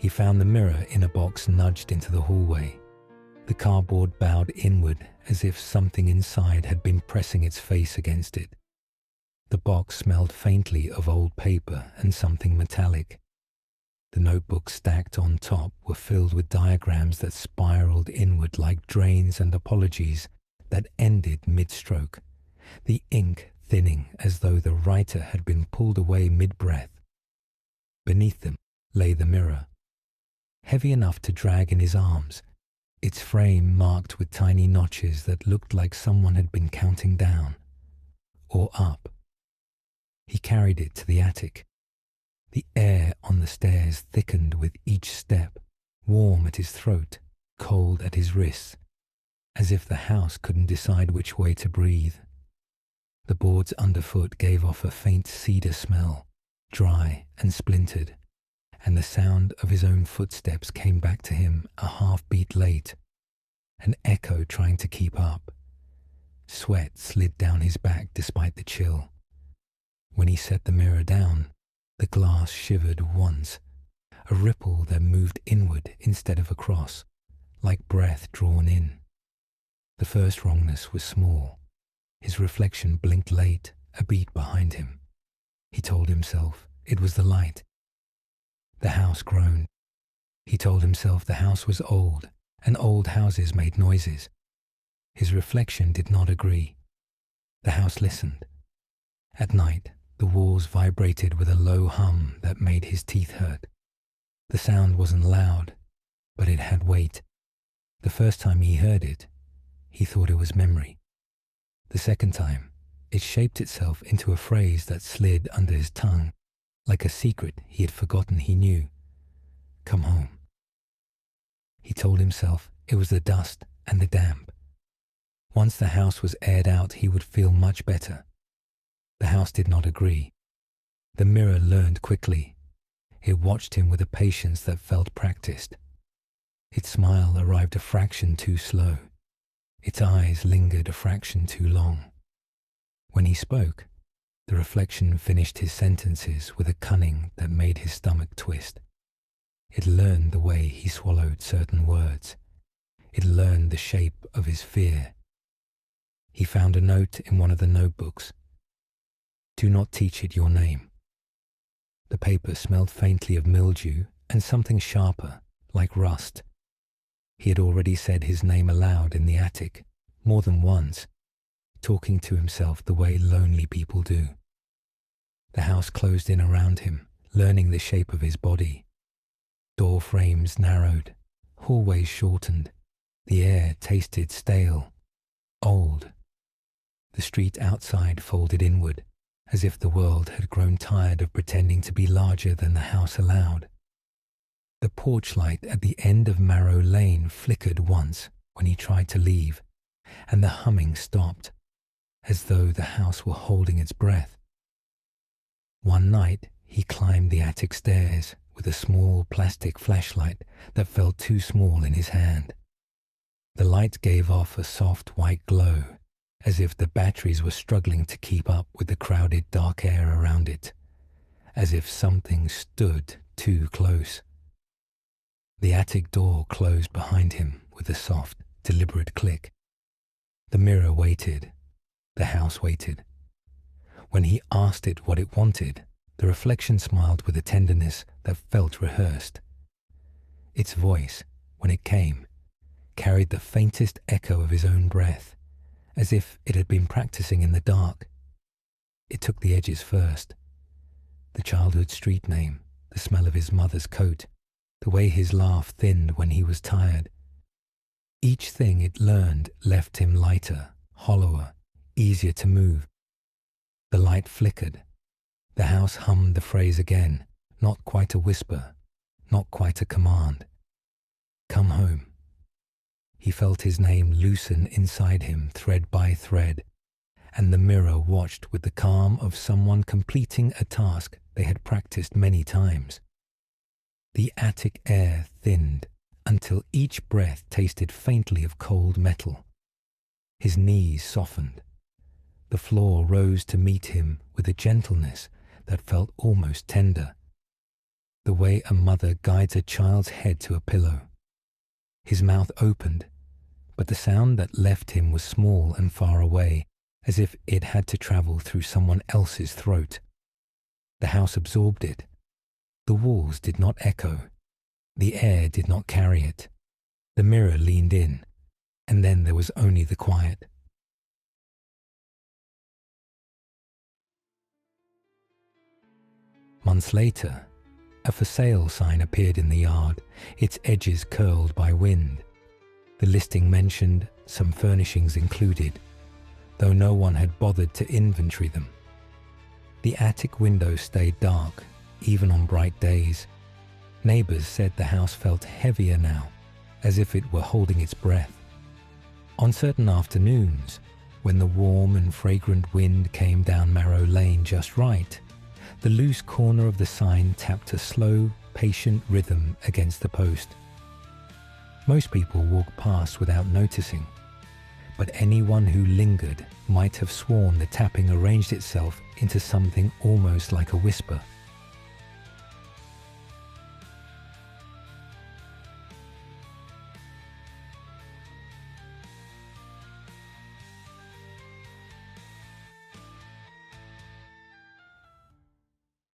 He found the mirror in a box nudged into the hallway. The cardboard bowed inward as if something inside had been pressing its face against it. The box smelled faintly of old paper and something metallic. The notebooks stacked on top were filled with diagrams that spiraled inward like drains and apologies that ended mid-stroke, the ink thinning as though the writer had been pulled away mid-breath. Beneath them lay the mirror, heavy enough to drag in his arms, its frame marked with tiny notches that looked like someone had been counting down, or up. He carried it to the attic. The air on the stairs thickened with each step, warm at his throat, cold at his wrists, as if the house couldn't decide which way to breathe. The boards underfoot gave off a faint cedar smell, dry and splintered, and the sound of his own footsteps came back to him a half-beat late, an echo trying to keep up. Sweat slid down his back despite the chill. When he set the mirror down, the glass shivered once, a ripple that moved inward instead of across, like breath drawn in. The first wrongness was small. His reflection blinked late, a beat behind him. He told himself it was the light. The house groaned. He told himself the house was old, and old houses made noises. His reflection did not agree. The house listened. At night, the walls vibrated with a low hum that made his teeth hurt. The sound wasn't loud, but it had weight. The first time he heard it, he thought it was memory. The second time, it shaped itself into a phrase that slid under his tongue, like a secret he had forgotten he knew. Come home. He told himself it was the dust and the damp. Once the house was aired out, he would feel much better. The house did not agree. The mirror learned quickly. It watched him with a patience that felt practiced. Its smile arrived a fraction too slow. Its eyes lingered a fraction too long. When he spoke, the reflection finished his sentences with a cunning that made his stomach twist. It learned the way he swallowed certain words. It learned the shape of his fear. He found a note in one of the notebooks. Do not teach it your name. The paper smelled faintly of mildew and something sharper, like rust. He had already said his name aloud in the attic, more than once, talking to himself the way lonely people do. The house closed in around him, learning the shape of his body. Door frames narrowed, hallways shortened. The air tasted stale, old. The street outside folded inward, as if the world had grown tired of pretending to be larger than the house allowed. The porch light at the end of Marrow Lane flickered once when he tried to leave, and the humming stopped, as though the house were holding its breath. One night he climbed the attic stairs with a small plastic flashlight that felt too small in his hand. The light gave off a soft white glow, as if the batteries were struggling to keep up with the crowded dark air around it, as if something stood too close. The attic door closed behind him with a soft, deliberate click. The mirror waited. The house waited. When he asked it what it wanted, the reflection smiled with a tenderness that felt rehearsed. Its voice, when it came, carried the faintest echo of his own breath, as if it had been practicing in the dark. It took the edges first. The childhood street name, the smell of his mother's coat, the way his laugh thinned when he was tired. Each thing it learned left him lighter, hollower, easier to move. The light flickered. The house hummed the phrase again, not quite a whisper, not quite a command. Come home. He felt his name loosen inside him thread by thread, and the mirror watched with the calm of someone completing a task they had practiced many times. The attic air thinned until each breath tasted faintly of cold metal. His knees softened. The floor rose to meet him with a gentleness that felt almost tender. the way a mother guides a child's head to a pillow. His mouth opened, but the sound that left him was small and far away, as if it had to travel through someone else's throat. The house absorbed it. The walls did not echo. The air did not carry it. The mirror leaned in, and then there was only the quiet. Months later, a for sale sign appeared in the yard, its edges curled by wind. The listing mentioned some furnishings included, though no one had bothered to inventory them. The attic windows stayed dark, even on bright days. Neighbors said the house felt heavier now, as if it were holding its breath. On certain afternoons, when the warm and fragrant wind came down Marrow Lane just right, the loose corner of the sign tapped a slow, patient rhythm against the post. Most people walked past without noticing, but anyone who lingered might have sworn the tapping arranged itself into something almost like a whisper.